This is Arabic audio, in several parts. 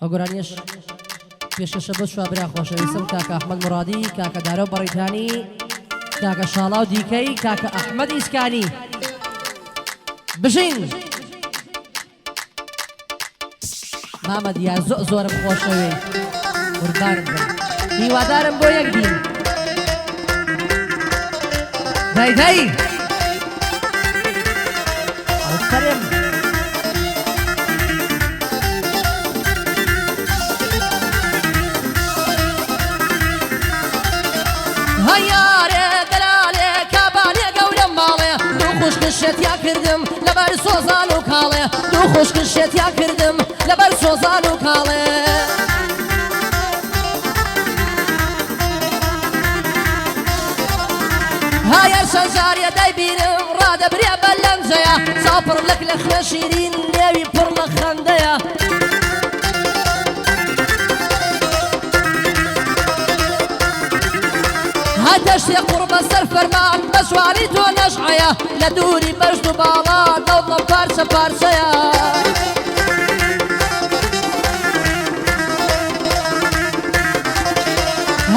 ئەگۆرانیش پێشکەشە بۆ شوابرا خۆشەویستم کاکە ئەحمەد موڕادی کاکە دارۆ بەڕیتانی کاکە شاڵاو دیکەی کاکە ئەحمەد ئیسکانی بژین مامە دیا زۆرم خۆشەوێ قوربانم بم هیوادارم بۆ یەک بین دەی ئەوسەرم هەیارێ دەلالێ کابانێ گەورە ماڵێ دوو خوشکشێتیا کردم لەبەر سۆزان و کاڵێ دوو خوشکشێتیا کردم لەبەر سۆزان و کاڵێ هاير شجاريا دايبينم رادة بريا بلنجيا صابر لك لخنا شيرين ناوي برنا خنديا هاتشتي قرب السر فرمان مشواري تو نشعيا لدوري برشتو بالا دوضنا بارشا بارشايا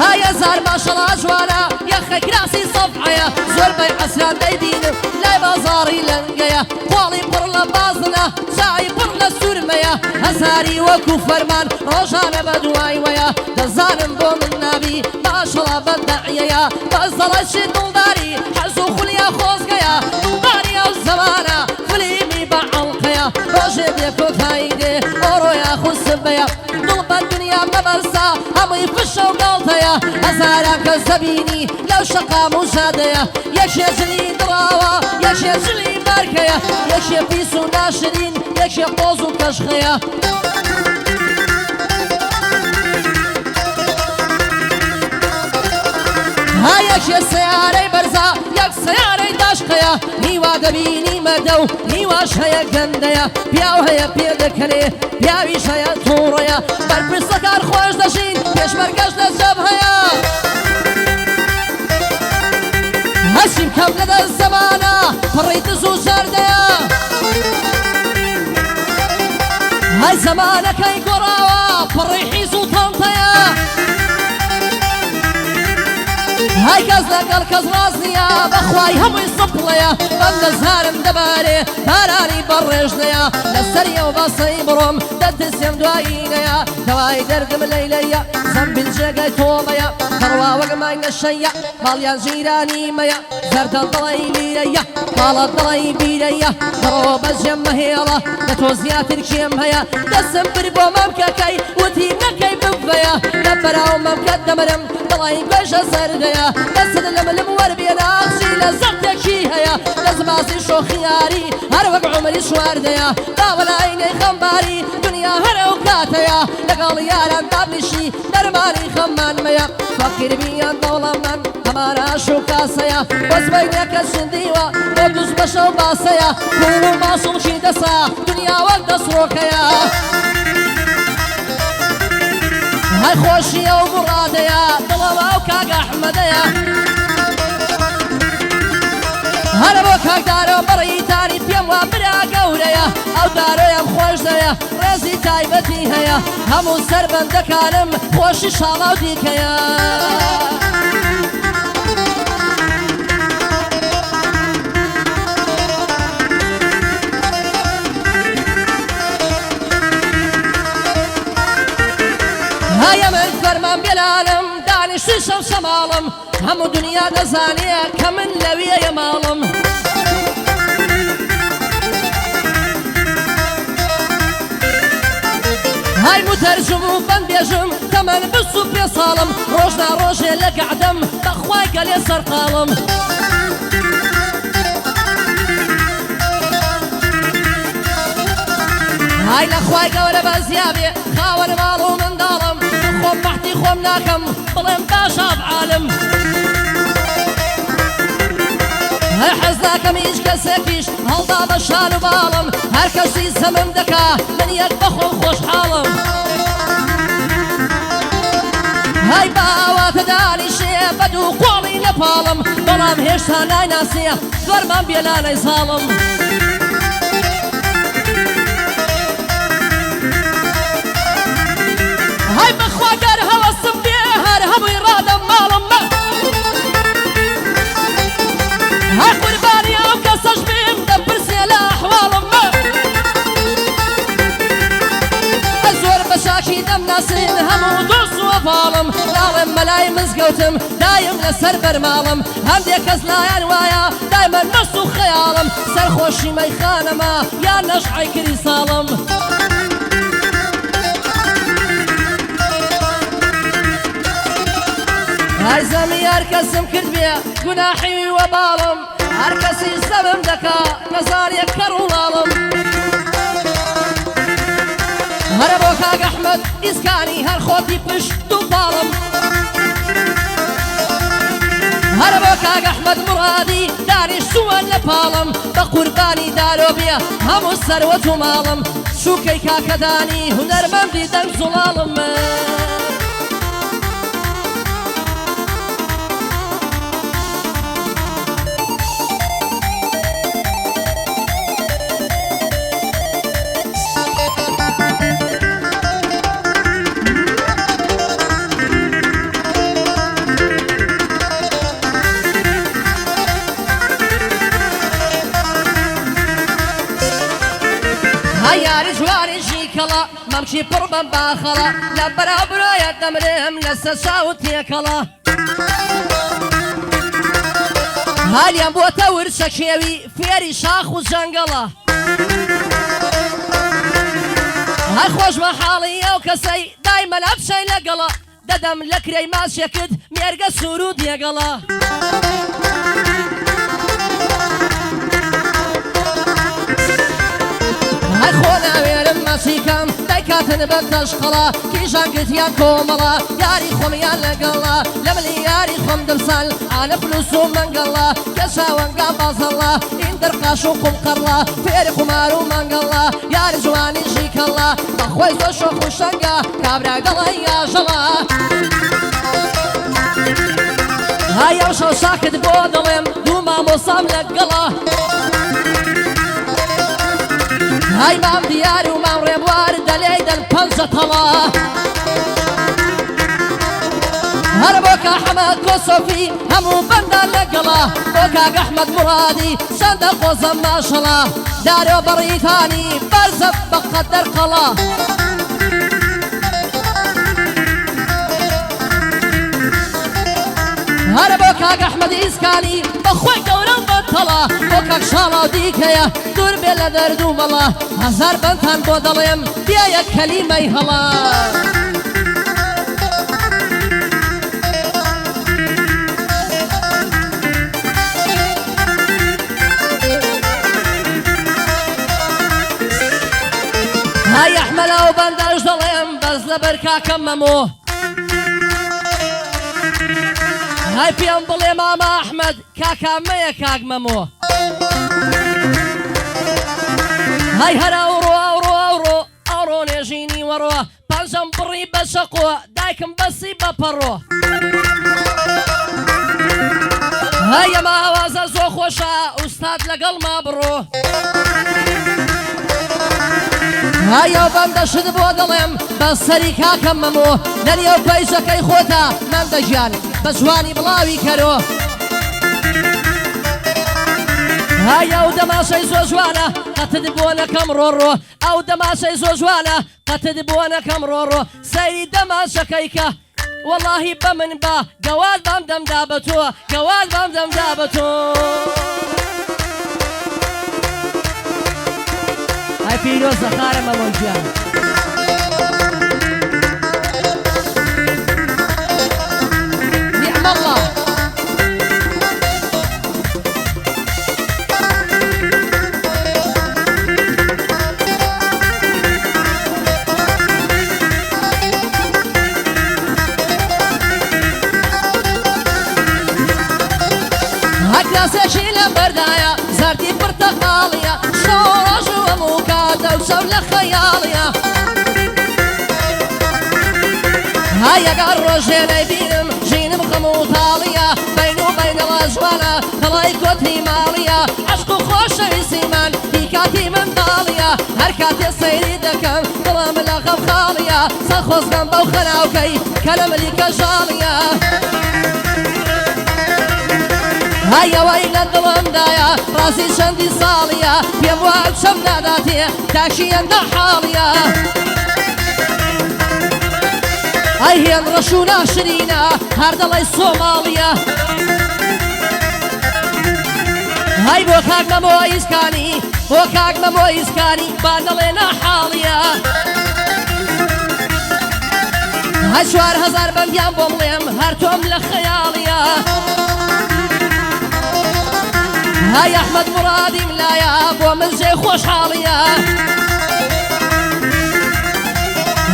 هايا زار ما شاء الله جوانا يا خيك راسي صفعيا زور بي عسلان دايبينم لا بازاري لنقيا قوالي برلا بازنا شاعي برلا سورميا هزاري وكو فرمان روشانا بدواي ويا دزانم بو من نبي ما شاء الله بدعيا بزلا شي دلداري حزو خليا خوزقيا دلداري او زمانا فليمي بعلقيا روشي بيكو تايدي اورو يا خو سبيا دلب الدنيا مبرسا همي فشو قلطيا هزارا كزبيني لو شقا مجاديا يكشي جلي دراوا يكشي جلي ماركيا يكشي بيسو ناشرين يكشي قوزو كشخيا هايكشي سياري برزا يك سياري داشقيا هيوا دبيني مردو هيواش هيا قنديا بياو هيا بيدكري بياويش هيا طوريا بربرسكار خوش داشين بيش مرقش نجب هيا هشم كم لدى الزمانة فريت زوجار ديا هاي زمانك هاي قراوة فريحي سلطان طيا هاي كزنا قال كزرازنيا بخواي هم يصبليا بند زهارم دباري هاراني برجنيا لسريا وباصي بروم دتسيم دواينيا دواي دردم ليليا زنب الجاقاي طوبيا كروا وقماي نشيا ماليان جيراني ميا زرد الضلاي ليليا مال الضلاي بيليا درو بجم هيلا دتوزيات الكيم هيا دسم بربو ممكاكاي وتيمكاي بفيا دبراو ممكا دمرم ضلاي بجا سرديا دسد لملم وربينا اخشي لزرتكي هيا لزماسي شو خياري هر وقع عمري شوارديا داول عيني خمباري دنيا هر اوقاتيا لقال ياران دابلشي درماني خمان ميا فكر بيا دولة من همارا شو كاسيا وزبينيك الشنديوة ودوز بشو باسيا كلو ماسوم شي دسا دنيا وقت سروكيا هاي خوشيا ومراديا دلوا وكاك احمديا هر بو كاك دارو بريتاني بيم وبرا قوريا او دارو يم خوش ديا رزي تايبتي هيا همو سربن دكارم خوشي شالاو ديكيا هيا من فرمان بلالم داني شيشم شمالم همو دنيا دزانية كمن لوية يمالم هاي مترجم وبن بيجم كمن بسو بيصالم روجنا روجي لك عدم بخواي قال يسر قالم هاي لخواي قولة بزيابي خاون مالو من دالم خوم محتي خوم ناكم بلن باشا بعالم هاي حزناكم ايش كسكيش هالدا بشال وبالم هر كسي زمن دكا من يكبخو خوش حالم هاي باوات داني شي بدو قولي نبالم بلام هيشتا ناي ناسية فرمان بيلاني ظالم بەلای مزگەوتم دایم لەسەر بەرماڵم هەندێک کەس لایەن وایە دایمەن مەست و خەیاڵم سەرخۆشی مەیخانەمە یان نەشعی کری ساڵم هەر زەمی هەر کەسم کرد بێ گوناحی وەباڵم هەر کەسی سەبم دەکا نەزانێ کەڕ وڵاڵم هەرە بۆ کاک ئەحمەد ئیسکانی هەر خۆتی پشت و پاڵم هەرە بۆ کاک ئەحمەد موڕادی دانیشتووە لە پاڵم بە قوربانی دارۆبێ هەموو سەروەت و ماڵم شوکەی کاکەدانی هونەرمەندی دەنگ زوڵاڵم یاری جوانیشی کەڵە مەمچی پڕ بەم باخەڵە لە بەرابرایە دەمرێم لەسەر چاوت تێکەڵە هالیان بۆتە ورچە کێوی فێری شاخ و جەنگەڵە هەر خۆش بە حاڵی ئەو کەسەی دایمە لە بچەی لەگەڵە دەدەم لە کرەی ماچێکت مێرگە سوور و دێگەڵە هەر خۆ ناوێرم مەچیکەم دایکاتن بە تەشقەڵە کیژان گرتیان کۆمەڵە یاری خۆمیان لەگەڵە لە ملی یاری خۆم دەمسال ئالە فلوس و مەنگەڵە کە چاوەنگا بازەڵە ئین دەرقاش و قومقەڕڵە فێری قومار و مەنگەڵە یاری جوانیشی کەڵە بەخۆی زۆر شۆخ و شەنگە کابرا دەڵە یاژەڵە های ئەو شەو شاکت بۆ دەڵێم دوو مامۆسام لەگەڵە های مام دیار و مام ڕێبوار دەلێدەن پەنجە تەڵە هەر بۆ کا حەمەد کۆسۆفی هەموو بەندان لەگەڵە بۆ کاک ئەحمەد موڕادی چەندە قۆزەم ماشەڵە دارۆ بەڕیتانی بەرزە بە قەدەر قەڵە هەرە بۆ کاک ئەحمەدی ئیسکانی بەخۆی گەورە و بەتەڵە بۆ کاک شاڵاو دیکەیە دوور بێ لە دەرد و بەڵە هەزار بەندتان بۆ دەڵێم بیایە کەلیمەی هەڵە های ئەحمەلە و بەندەش دەڵێم بەس لەبەر کاکەم مەمۆ های پێم بڵێ مامە ئەحمەد کاکامەیە کاک مەمۆ های هەر ئەوڕۆ ئەوڕۆ ئەوڕۆ ئەوڕۆ نێژینی وەڕۆ پەنجەم بڕی بە شەقۆ دایکم بەسی بەپەڕۆ های ئەمە ئاوازە زۆر خۆشە ئوستاد لەگەڵما بڕۆ های ئەو بەندەشت بۆ دەڵێم بە سەری کاکەم مەمۆ لەنێو پەیچەکەی خۆتە مەندە ژیان بە جوانی بڵاوی کەرۆ های ئەو دەماشەی زۆر جوانە قەتت بۆ نەکەم ڕۆڕۆ ئەو دەماشەی زۆر جوانە قەتت بۆ نەکەم ڕۆڕۆ سەیری دەماشەکەی کە وەڵاهی بە من بە گەواد بام دەمدا بە تۆ گەواد بام دەمدا بە تۆ های پیرۆزە خارە مەمۆ گیان کاسێکی لە بەردایە زەردی پرتەقاڵیە شەڕەژ و هەموو کاتە و شەو لە خەیاڵیە های ئەگەر ڕۆژێنەی بینم ژینم خەم و تاڵیە بەین و بەینەڵە جوانە دڵی کۆتی ماڵیە عەشق و خۆشەویستیمان بیکاتی منداڵیە هەر کاتێ سەیری دەکەم دڵم لە غەم خاڵیە سەرخۆزگەم بەو خەناوکەی کە لە ملیکە ژاڵیە های ئەوەی لە دڵمدایە ڕاستی چەندی ساڵیە پێم وایە چەم ناداتێ تاکیەندە حاڵیە ئەی هێن ڕەش و ناشرینە هەر دەڵی سۆماڵیە هەی بۆ کاک مەمۆ ئیسکانی بۆ کاک مەمۆ ئیسکانی با دەڵێ ناحاڵیە هەی 4000 بەندیان بۆ بڵێم هەر تۆم لە خەیاڵیە هەی ئەحمەد موڕادیم لایە بۆ من جێ خۆشحاڵیە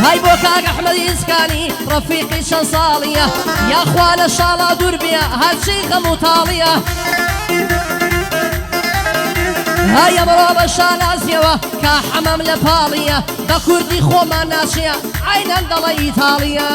هەی بۆ کاک ئەحمەدی ئیسکانی ڕەفیقی چەند ساڵیە یاخوا لە شاڵا دوور بێ هەرچی غەم و تاڵیە هەی ئەمڕۆ بە شانازیەوە کا حەمەم لە پاڵیە بە کوردی خۆمان ناچیە عینەن دەڵێ ئیتاڵیە